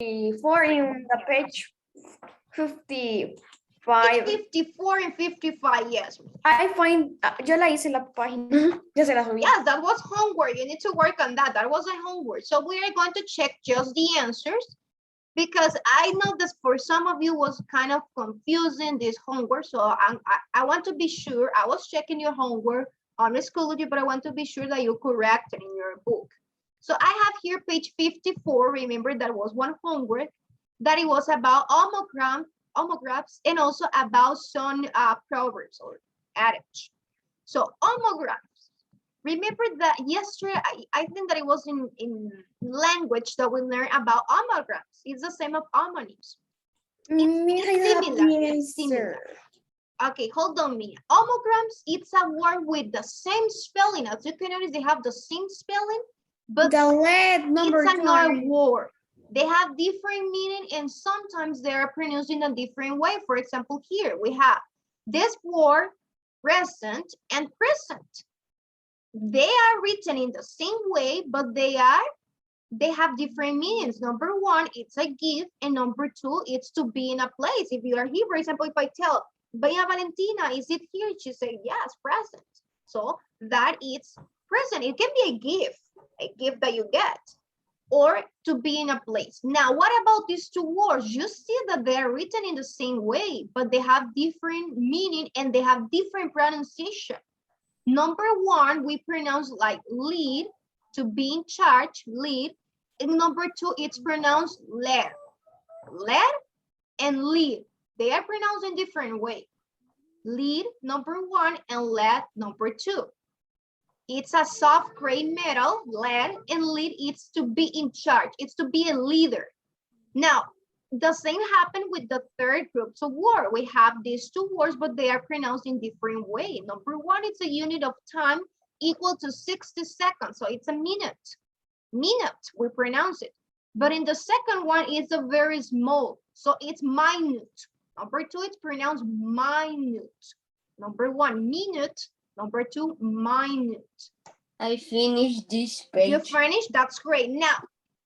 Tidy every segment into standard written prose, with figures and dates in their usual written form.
54 in the page 55. It's 54 and 55, yes. I find, yo la hice la página, ya se la subí. Yes, that was homework. You need to work on that. That was a homework. So we are going to check just the answers because I know that for some of you was kind of confusing this homework. So I want to be sure. I was checking your homework on the school with you, but I want to be sure that you correct it in your book. So I have here page 54. Remember that was one homework that it was about homographs and also about some proverbs or adage. So homographs. Remember that yesterday, I think that it was in language that we learned about homographs. It's the same of homonyms. It's similar. Okay, hold on me. Homograms, it's a word with the same spelling. As you can notice, they have the same spelling, but The lead number it's another 2. word. They have different meaning and sometimes they are pronounced in a different way. For example, here we have this word, present and present. They are written in the same way, but they have different meanings. Number one, it's a gift, and number two, it's to be in a place. If you are here, for example, if I tell Bella Valentina, is it here? She say yes, present. So that is present. It can be a gift that you get, or to be in a place. Now, what about these two words? You see that they are written in the same way, but they have different meaning and they have different pronunciation. Number one, we pronounce like lead, to be in charge, lead. And number two, it's pronounced led. Led and lead. They are pronounced in different ways. Lead, number one, and led, number two. It's a soft gray metal, lead, and lead, it's to be in charge. It's to be a leader. Now, the same happened with the third group of words. We have these two words, but they are pronounced in different ways. Number one, it's a unit of time equal to 60 seconds. So it's a minute. Minute, we pronounce it. But in the second one, it's a very small. So it's minute. Number two, it's pronounced minute. Number one, minute. Number two, minute. I finished this page. You finished? That's great. Now,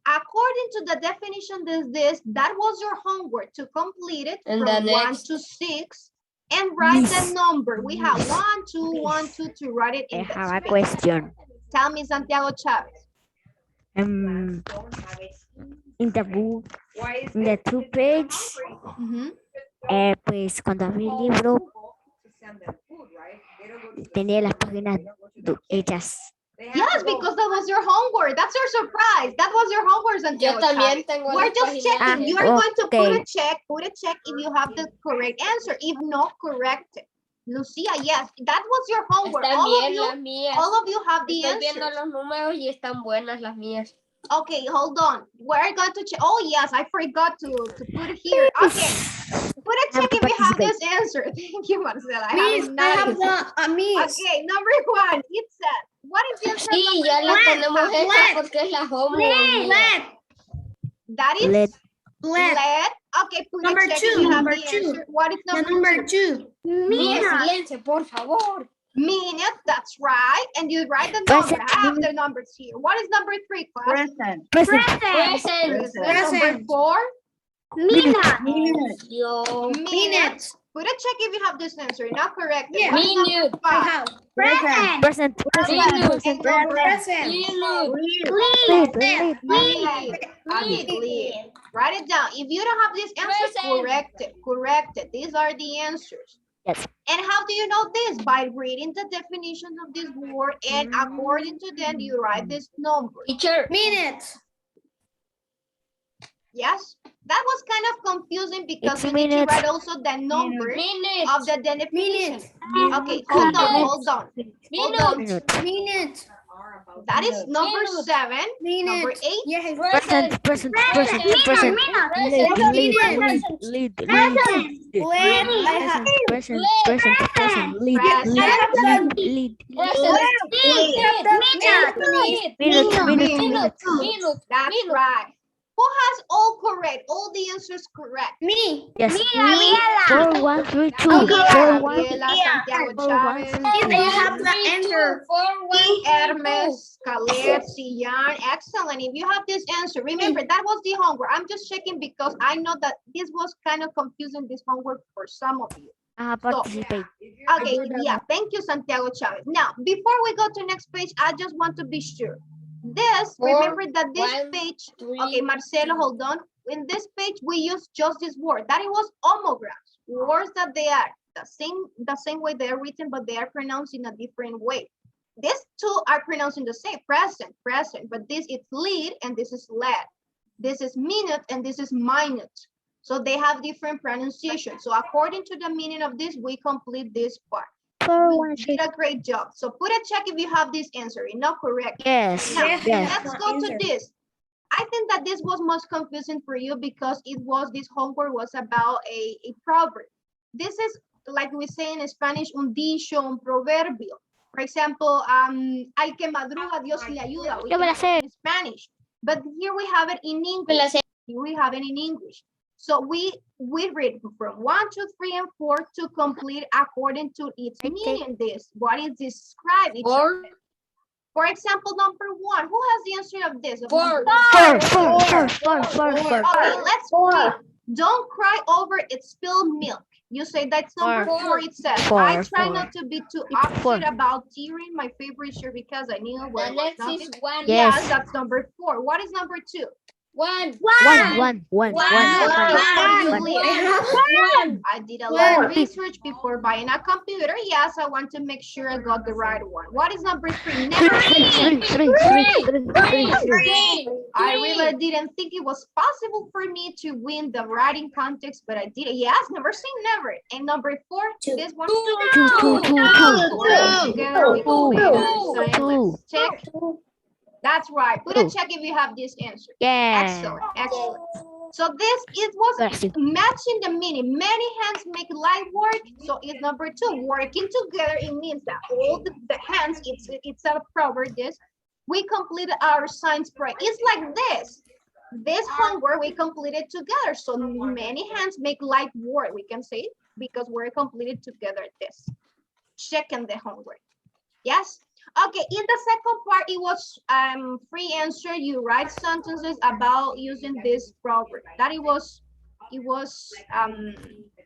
according to the definition that was your homework to complete it And from the 1 next. to 6 and write the number. We have 1, 2, 1, 2 to write it in I the have a screen. question. Tell me, Santiago Chavez. In the book, in the 2 page, pues cuando abrí el libro, tenía las páginas hechas. Yes, because that was your homework. That's your surprise. That was your homework, Yo Santiago también Chavez. tengo We're las just páginas checking. hechas. You are going to Okay. put a check if you have the correct answer. If not, correct it. Lucia, yes, that was your homework. Están bien las mías. All of you have the Estoy viendo answers. los números y están buenas las mías. Okay, hold on. We're going to check. Oh, yes, I forgot to put it here. Okay, put a check if you have this answer. Thank you, Marcela. Miss, I have the miss. Okay, number 1, it says, what is the answer? Sí, ya las tenemos hechas porque es la homework. Lead. That is Lead. Lead. lead. Okay, put Number a check if 2, you have number the 2. answer. What is The number number 2? 2. Mía, silencio, por favor. Minute, that's right. And you write the Present. number. I have the numbers here. What is number 3, class? Present. Present. Number 4, Minute. Yo. minute. Put a check if you have this answer. Not correct. Yeah. What is number Minute. 5? have. Present. Minute. And number Present. Minute. Lead. lead. Write it down. If you don't have this answer, Present. correct it. Correct it. These are the answers. Yes. And how do you know this? By reading the definitions of this word, and according to them, you write this number. Teacher. Minute. Yes, that was kind of confusing because It's you need to minutes. write also the number Minute. of the definition. Minute. Okay, hold on. Hold on. Minute. Minute. That is number Minute. 7. Minute. Number 8. Yes. Present. Present. Present. Lead. Lead. Lead. I have. Present. Present. Lead. Present. Lead. Minute. That's right. Who has all correct? All the answers correct. Me. Yes. Me, Gabriela. 4132. Okay, 41. Gabriela, Santiago Four, one, Chavez, three, I have the answer. Hermes, Caleb, Sian. Excellent. If you have this answer, remember that was the homework. I'm just checking because I know that this was kind of confusing, this homework for some of you. I participate. Okay, yeah, thank you, Santiago Chavez. Now, before we go to next page, I just want to be sure. This, remember that this page, okay, Marcelo, hold on. In this page, we use just this word, that it was homograms, words that they are the same way they are written, but they are pronounced in a different way. These two are pronounced in the same, present, but this is lead and this is led. This is minute and this is minute. So they have different pronunciation. So according to the meaning of this, we complete this part. You did a great job. So put a check if you have this answer. Not correct. Yes. Now, Yes. let's go to this. I think that this was most confusing for you because this homework was about a proverb. This is like we say in Spanish, un dicho, un proverbio. For example, al que madruga, Dios le ayuda. We can say in Spanish. But here we have it in English. Here we have it in English. So we read from 1, 2, 3, and 4 to complete according to its meaning. What is described? For example, number 1. Who has the answer of this? Four. Okay, let's read. Don't cry over its spilled milk. You say that's number 4. It says, I try not to be too upset about tearing my favorite shirt because I knew what The was next nothing. is one. Yes, that's number 4. What is number 2? One. One. I did a lot of research before buying a computer. Yes, I want to make sure I got the right one. What is number 3? Never. I really didn't think it was possible for me to win the writing contest, but I did it. Yes, never say never. And number 4, this one. Together we complete our sign. Let's check. That's right. Put a check if you have this answer. Yeah. Excellent. So this, it was matching the meaning. Many hands make light work. So it's number 2. Working together, it means that all the hands, it's a proverb, this. We completed our science project. It's like this. This homework we completed together. So many hands make light work, we can say, because we're completed together this. Checking the homework. Yes? Okay, in the second part, it was free answer. You write sentences about using this proverb. That it was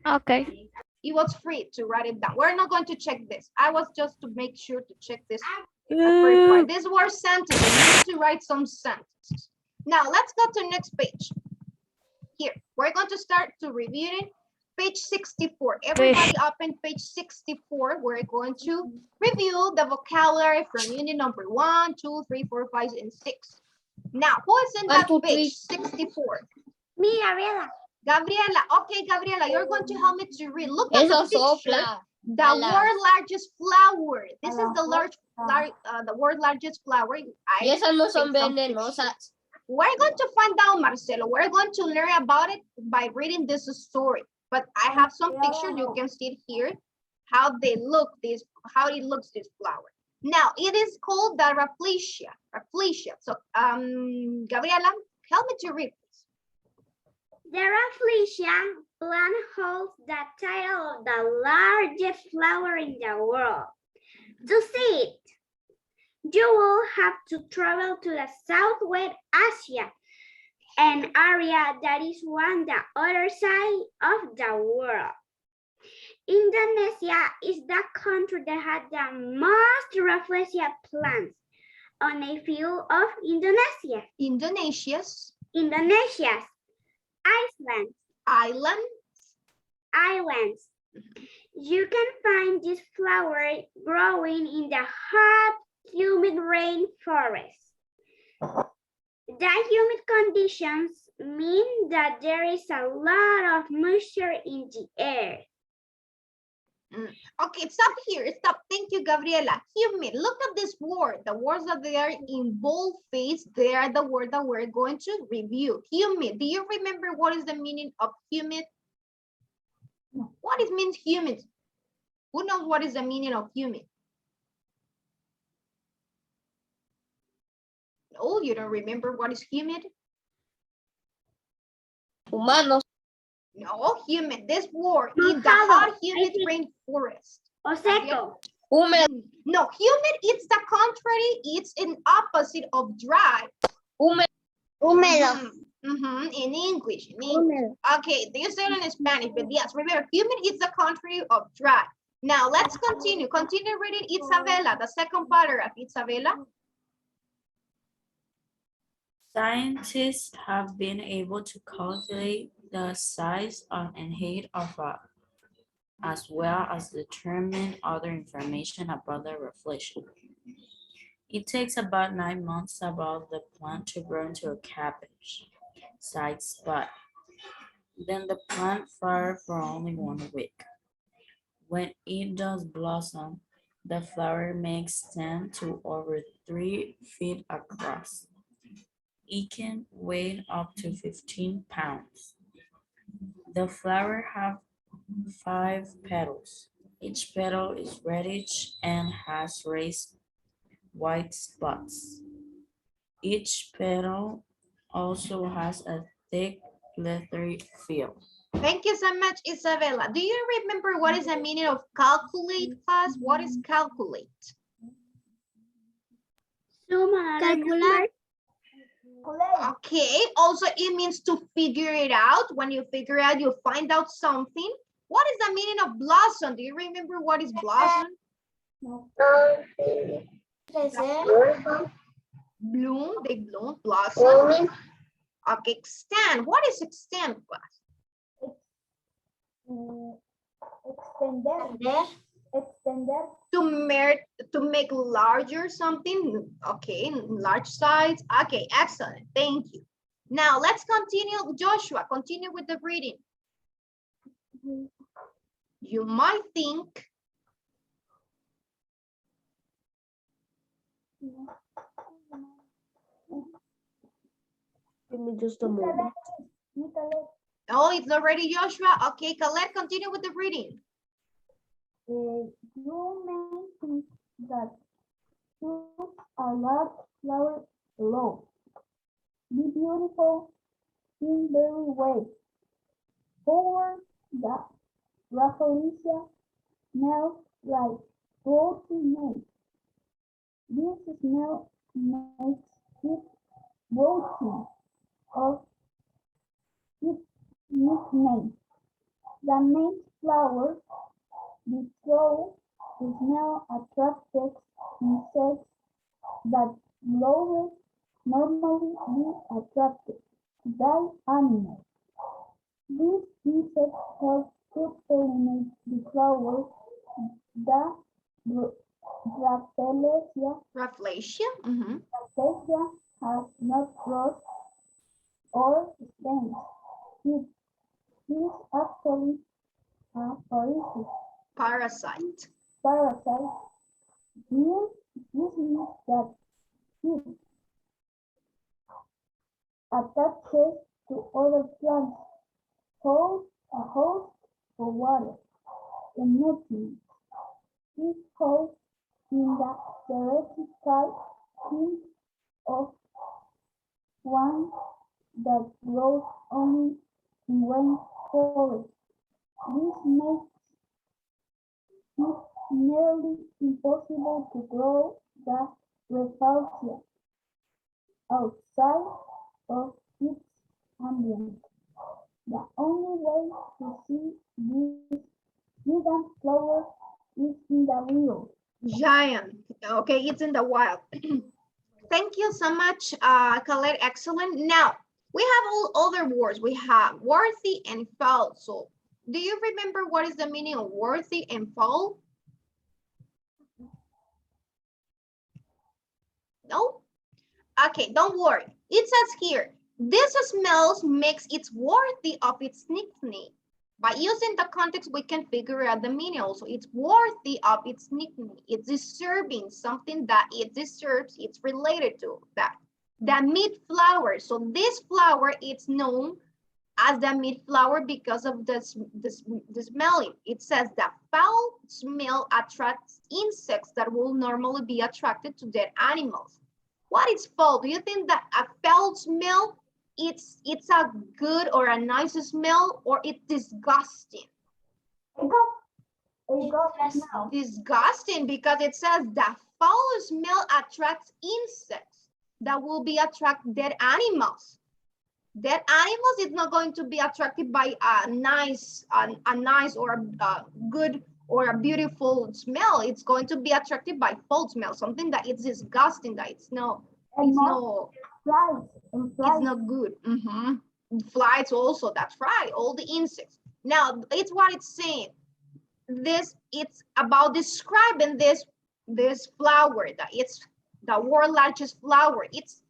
Okay. it was free to write it down. We're not going to check this. I was just to make sure to check this first part. These were sentences. You need to write some sentences. Now let's go to next page. Here, we're going to start to review it. Page 64. Everybody open page 64. We're going to review the vocabulary from unit number 1, 2, 3, 4, 5, and 6. Now, who is in that page 64? Me, Gabriela. Gabriela. Okay, Gabriela, you're going to help me to read. Look at the picture. The word largest flower. This is the word largest flower. Y esas no son venenosas. We're going to find out, Marcelo. We're going to learn about it by reading this story. But I have some pictures. You can see it here. How they look. How it looks. This flower. Now it is called the Rafflesia. Rafflesia. So, Gabriela, help me to read this. The Rafflesia plant holds the title of the largest flower in the world. To see it, you will have to travel to the Southwest Asia, an area that is on the other side of the world. Indonesia is the country that has the most Rafflesia plants on a few of Indonesia's islands. You can find this flower growing in the hot, humid rainforest. The humid conditions mean that there is a lot of moisture in the air. Okay, stop here. Stop. Thank you, Gabriela. Humid. Look at this word. The words that they are in boldface, they are the word that we're going to review. Humid. Do you remember what is the meaning of humid? What it means humid? Who knows what is the meaning of humid? Oh, you don't remember what is humid? Humanos. No, humid. This word in the Mojado, hot, I humid think. rainforest. O seco. Húmedo. No, humid, it's the contrary. It's an opposite of dry. Húmedo. In English. Okay, they say it in Spanish, but yes, remember, humid is the contrary of dry. Now, let's continue. Continue reading Isabella, the second paragraph. Isabella. Scientists have been able to calculate the size and height of a, as well as determine other information about the reflection. It takes about 9 months about the plant to grow into a cabbage-sized spot. Then the plant flowers for only 1 week. When it does blossom, the flower may extend to over 3 feet across. It can weigh up to 15 pounds. The flower have 5 petals. Each petal is reddish and has raised white spots. Each petal also has a thick, leathery feel. Thank you so much, Isabella. Do you remember what is the meaning of calculate, class? What is calculate? Calcular. Okay, also it means to figure it out. When you figure out, you find out something. What is the meaning of blossom? Do you remember what is blossom? Bloom, they bloom, blossom. Okay, extend. What is extend, class? To make larger something. Okay, large size. Okay, excellent. Thank you. Now let's continue. Joshua, continue with the reading. You might think. Give me just a moment. Oh, it's already Joshua. Okay, Khaled, continue with the reading. You may think that choose a large flower alone. Be beautiful in very way. However, the Rafflesia smells like rotten meat. This smell makes it rotten of its nickname. The main flower, because the smell attracts insects that would normally be attracted by animals. These insects help to pollinate the flowers. The Rafflesia has not roots or stems. It is actually a Parasite. parasite. This means that it attaches to other plants, holds a host for water and nutrients. It holds in the theoretical sense of one that grows only in rainforests. This makes it nearly impossible to grow the Rafflesia outside of its ambient. The only way to see these gigant flowers is in the wild. Giant. Okay, it's in the wild. Thank you so much, Khaled. Excellent. Now, we have all other words. We have worthy and foul. So, do you remember what is the meaning of worthy and foul? No? Okay, don't worry. It says here, this smells makes it worthy of its nickname. By using the context, we can figure out the meaning also. It's worthy of its nickname. It's deserving something that it deserves. It's related to that. The meat flower. So this flower is known as the meat flower because of the smelling. It says that foul smell attracts insects that will normally be attracted to dead animals. What is foul? Do you think that a foul smell it's a good or a nice smell, or it's disgusting? It goes now. Disgusting, because it says the foul smell attracts insects that will be attract dead animals. Dead animals is not going to be attracted by a nice or a good or a beautiful smell. It's going to be attracted by foul smell, something that it's disgusting, that it's not good. Flies also, that's right, all the insects. Now it's what it's saying. It's about describing this flower, that it's the world's largest flower. It's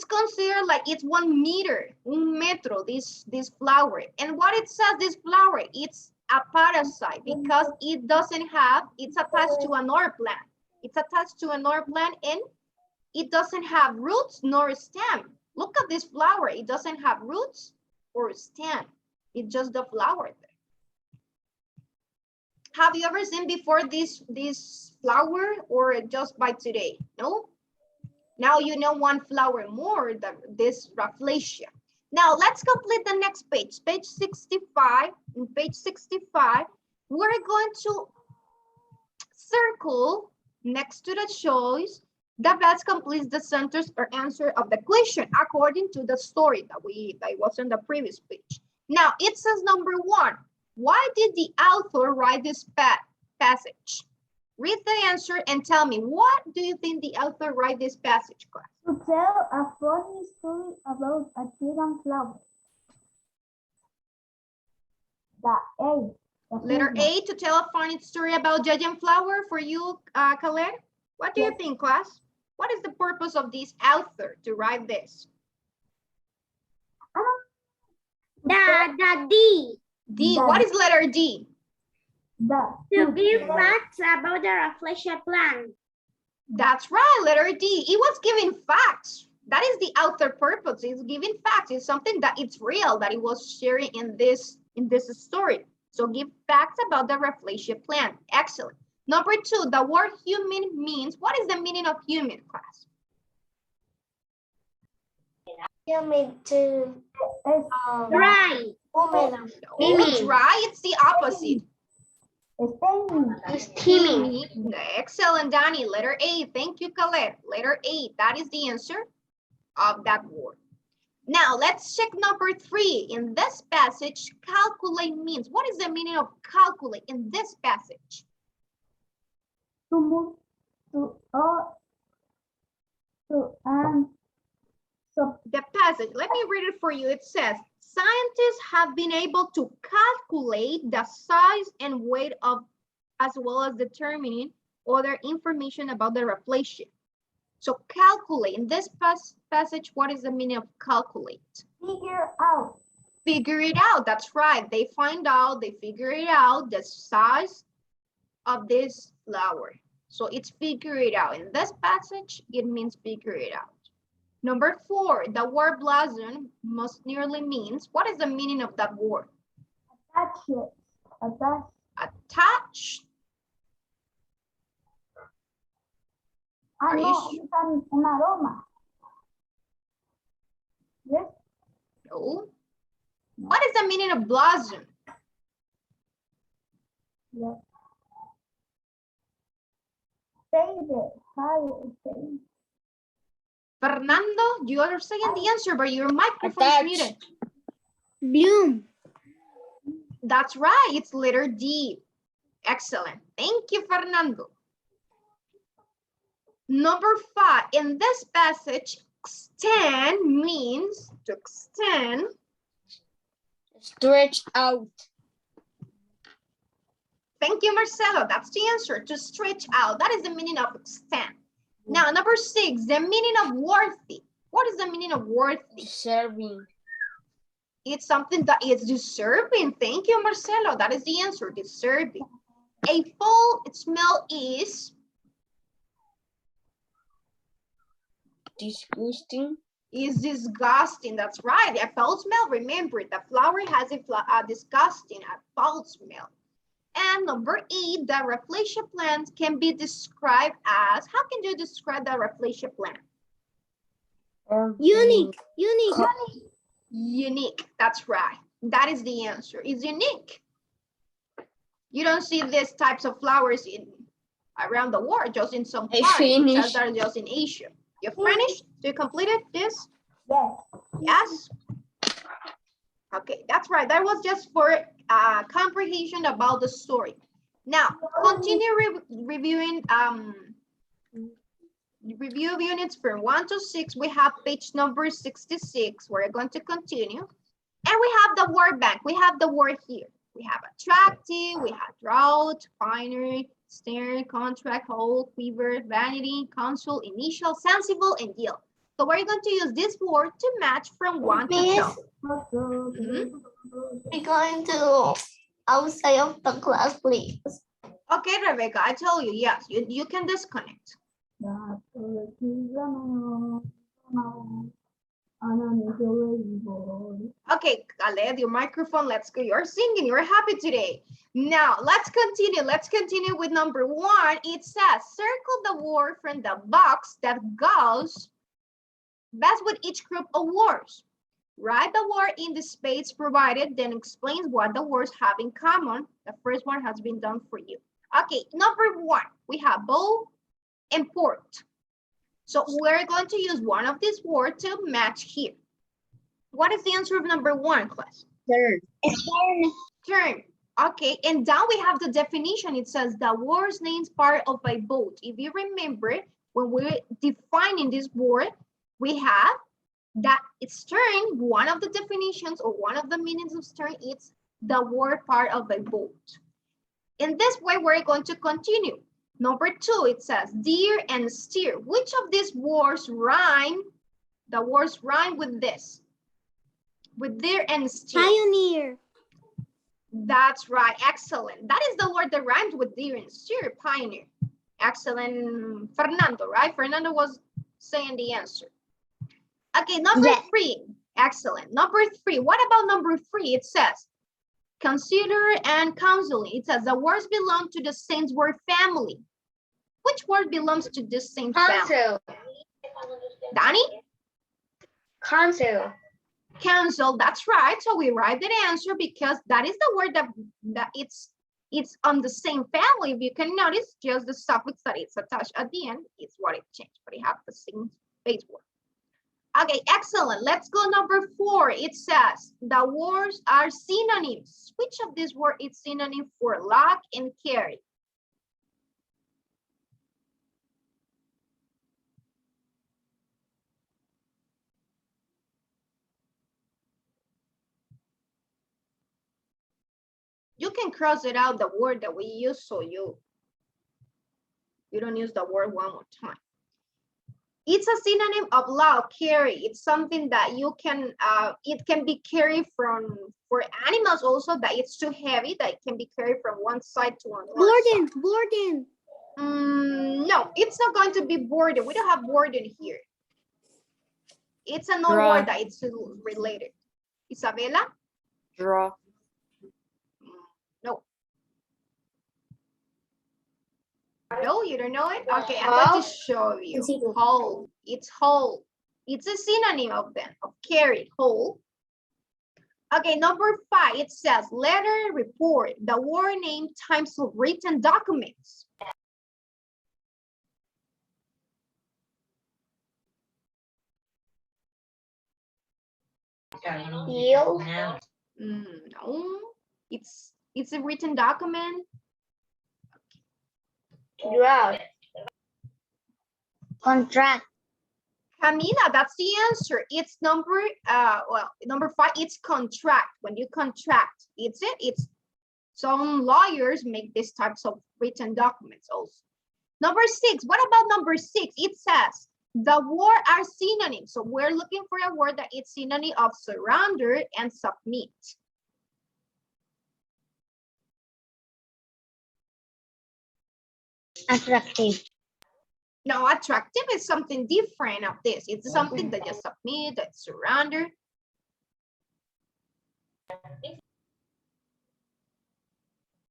considered like it's 1 meter, un metro, this flower. And what it says, this flower, it's a parasite, because it's attached to another plant. It's attached to another plant, and it doesn't have roots nor stem. Look at this flower. It doesn't have roots or stem. It's just the flower there. Have you ever seen before this flower, or just by today? No? Now you know one flower more, this Rafflesia. Now let's complete the next page, page 65. In page 65, we're going to circle next to the choice that best completes the sentence or answer of the question according to the story that was on the previous page. Now it says number 1. Why did the author write this passage? Read the answer and tell me, what do you think the author write this passage, class? To tell a funny story about a giant flower. Letter A, to tell a funny story about giant flower for you, Khaled. What do you think, class? What is the purpose of this author to write this? The D. D, what is letter D? To give facts about the Rafflesia plant. That's right, letter D. It was giving facts. That is the author purpose. It's giving facts. It's something that it's real, that it was sharing in this story. So give facts about the Rafflesia plant. Excellent. Number 2, the word human means, what is the meaning of human, class? Human to Right. woman. It's right, it's the opposite. Steaming. Excellent, Danny. Letter A. Thank you, Khaled. Letter A. That is the answer of that word. Now, let's check number 3. In this passage, calculate means. What is the meaning of calculate in this passage? To move The passage, let me read it for you. It says, scientists have been able to calculate the size and weight of, as well as determining other information about the Rafflesia. So calculate, in this passage, what is the meaning of calculate? figure out. Figure it out, that's right. They figure it out, the size of this flower. So it's figure it out. In this passage, it means figure it out. Number 4, the word blossom most nearly means, what is the meaning of that word? Attach it. Attach. Are you No, sure? it's an aroma. Yes. No. What is the meaning of blossom? Yes. Fade it. Fade it. Fernando, you are saying the answer, but your microphone is Attach. muted. Bloom. That's right, it's letter D. Excellent. Thank you, Fernando. Number 5, in this passage, extend means to extend. Stretch out. Thank you, Marcelo. That's the answer, to stretch out. That is the meaning of extend. Now, number 6, the meaning of worthy. What is the meaning of worthy? Serving. It's something that is deserving. Thank you, Marcelo. That is the answer, deserving. A foul smell is Disgusting. disgusting. That's right. A foul smell. Remember, the flower has a disgusting, a foul smell. And number 8, the Rafflesia plant can be described as, how can you describe the Rafflesia plant? Unique. Unique. That's right. That is the answer. It's unique. You don't see these types of flowers around the world, just in some I parts. It says finished. that just in Asia. You finished? You completed this? Yes. Yes? Okay, that's right. That was just for comprehension about the story. Now, continue reviewing review of units from 1 to 6. We have page number 66. We're going to continue. And we have the word bank. We have the word here. We have attractive, we have drought, pioneer, stern, contract, whole, quiver, vanity, console, initial, sensible, and yield. So we're going to use this word to match from 1 to 12. We're going to outside of the class, please. Okay, Rebecca, I tell you, yes, you can disconnect. Okay, Khaled, your microphone, let's go. You're singing, you're happy today. Now, let's continue. Let's continue with number 1. It says, circle the word from the box that goes best with each group of words. Write the word in the space provided, then explains what the words have in common. The first one has been done for you. Okay, number 1, we have bowl and port. So we're going to use one of these words to match here. What is the answer of number 1, class? Turn. Turn. Okay, and down we have the definition. It says the word's names part of a boat. If you remember, when we're defining this word, we have that it's turn. One of the definitions or one of the meanings of turn is the word part of a boat. In this way, we're going to continue. Number 2, it says deer and steer. Which of these words rhyme? The words rhyme with this. With deer and steer. Pioneer. That's right. Excellent. That is the word that rhymes with deer and steer. Pioneer. Excellent. Fernando, right? Fernando was saying the answer. Okay, number 3. Excellent. Number 3. What about number 3? It says consider and counseling. It says the words belong to the same word family. Which word belongs to the same family? Council. Danny? Council. Council, that's right. So we write that answer because that is the word that it's on the same family. If you can notice, just the suffix that it's attached at the end is what it changed, but it has the same base word. Okay, excellent. Let's go number 4. It says the words are synonyms. Which of these words is synonym for lock and carry? You can cross it out, the word that we use, so you don't use the word one more time. It's a synonym of lock, carry. It's something that you can, it can be carried for animals also, that it's too heavy, that it can be carried from one side to another. Borden. No, it's not going to be Borden. We don't have Borden here. It's another word that it's related. Isabella? Draw. No. No, you don't know it? Okay, I'm going to show you. Whole. It's whole. It's a synonym of them, of carry, whole. Okay, number 5, it says letter, report, the word name, types of written documents. Yield. No, it's a written document. Drought. Contract. Camila, that's the answer. It's number 5, it's contract. When you contract, it's some lawyers make these types of written documents also. Number 6, what about number 6? It says the word are synonyms. So we're looking for a word that is synonym of surrender and submit. Attractive. No, attractive is something different of this. It's something that you submit, that surrender.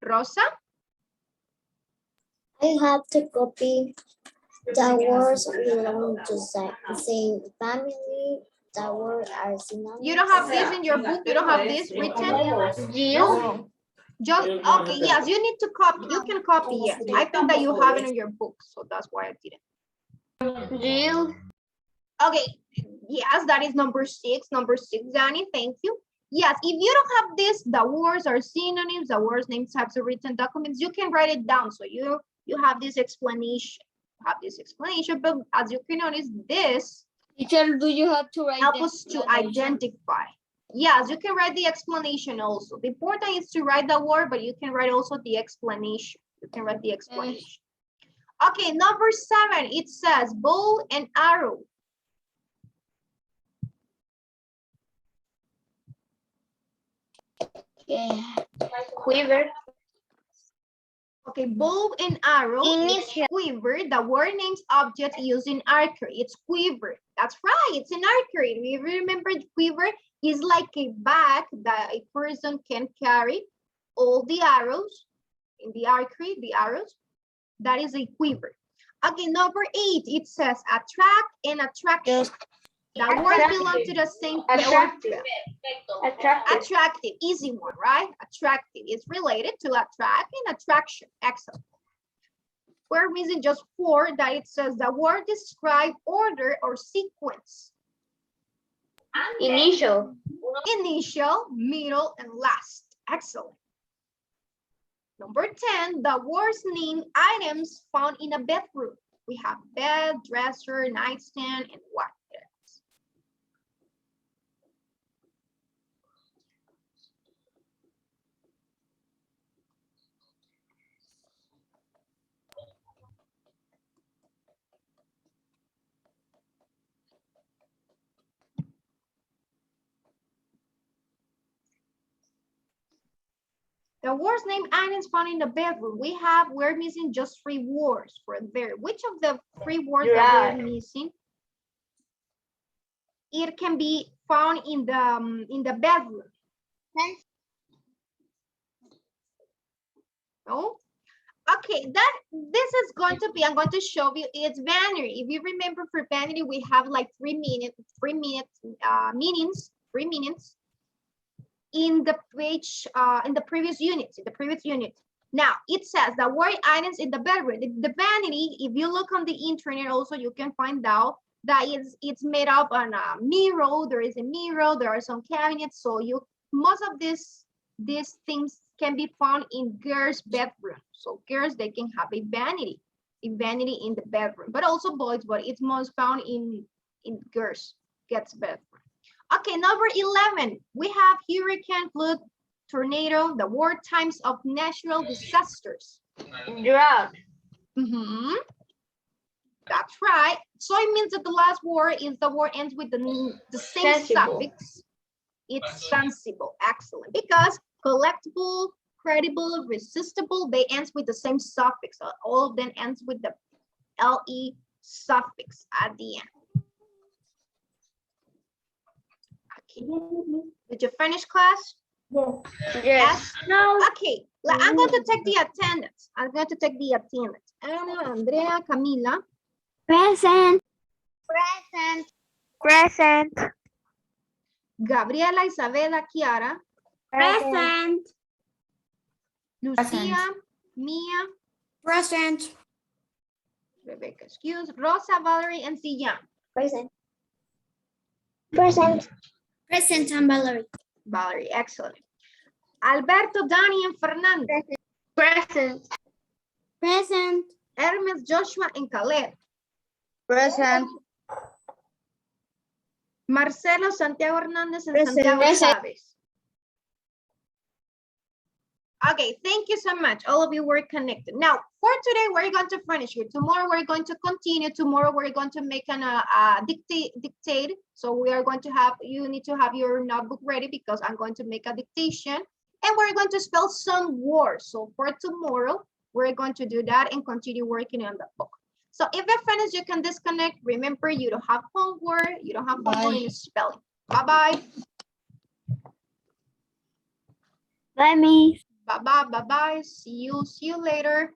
Rosa? I have to copy the words belong to the same family The word are synonymous. You don't have this in your book? You don't have this written? Jill. Just, okay, yes, you need to copy. You can copy, yes. I think that you have it in your book, so that's why I didn't. Jill. Okay, yes, that is number 6. Number 6, Danny, thank you. Yes, if you don't have this, the words are synonyms, the words, names, types of written documents, you can write it down. So you have this explanation. But as you can notice, this Teacher, do you have to write helps us to explanation? identify. Yes, you can write the explanation also. The important is to write the word, but you can write also the explanation. You can write the explanation. Okay, number 7, it says bow and arrow. Yeah. Quiver. Okay, bow and arrow is quiver. The word names object using archery. It's quiver. That's right, it's an archery. We remember quiver is like a bag that a person can carry all the arrows in the archery, the arrows. That is a quiver. Okay, number 8, it says attract and attraction. The words belong to the same Attractive. Attractive, easy one, right? Attractive is related to attract and attraction. Excellent. We're missing just 4 that it says the word describe order or sequence. Initial. Initial, middle, and last. Excellent. Number 10, the words name items found in a bedroom. We have bed, dresser, nightstand, and what else? The words name items found in the bedroom. We're missing just 3 words for there. Which of the 3 words that we're missing? It can be found in the bedroom. No? Okay, this is going to be, I'm going to show you, it's vanity. If you remember for vanity, we have like 3 minutes in the page, in the previous unit. Now, it says the word items in the bedroom. The vanity, if you look on the internet also, you can find out that it's made up on a mirror. There is a mirror, there are some cabinets. So most of these things can be found in girls' bedroom. So girls, they can have a vanity in the bedroom, but also boys, but it's most found in girls' bedroom. Okay, number 11, we have hurricane, flood, tornado, the word times of natural disasters. Drought. That's right. So it means that the last word is the word ends with the same Sensible. suffix. It's sensible. Excellent. Because collectible, credible, resistible, they end with the same suffix. So all of them ends with the LE suffix at the end. Did you finish class? Yes. No. Okay, I'm going to take the attendance. Ana, Andrea, Camila. Present. Present. Gabriela, Isabela, Kiara. Present. Lucia, Mia. Present. Rebecca, excuse. Rosa, Valerie, and Sian. Present. Present, and Valerie. Valerie, excellent. Alberto, Dani, and Fernando. Present. Present. Hermes, Joshua, and Caleb. Present. Marcelo, Santiago Hernandez, and Present. Santiago Present. Chavez. Okay, thank you so much. All of you were connected. Now, for today, we're going to finish here. Tomorrow, we're going to continue. Tomorrow, we're going to make an dictate. So we are going to have, you need to have your notebook ready because I'm going to make a dictation. And we're going to spell some words. So for tomorrow, we're going to do that and continue working on the book. So if you're finished, you can disconnect. Remember, you don't have homework. You don't have homework in spelling. Bye-bye. Bye, Miss. Bye-bye. Bye-bye. See you later.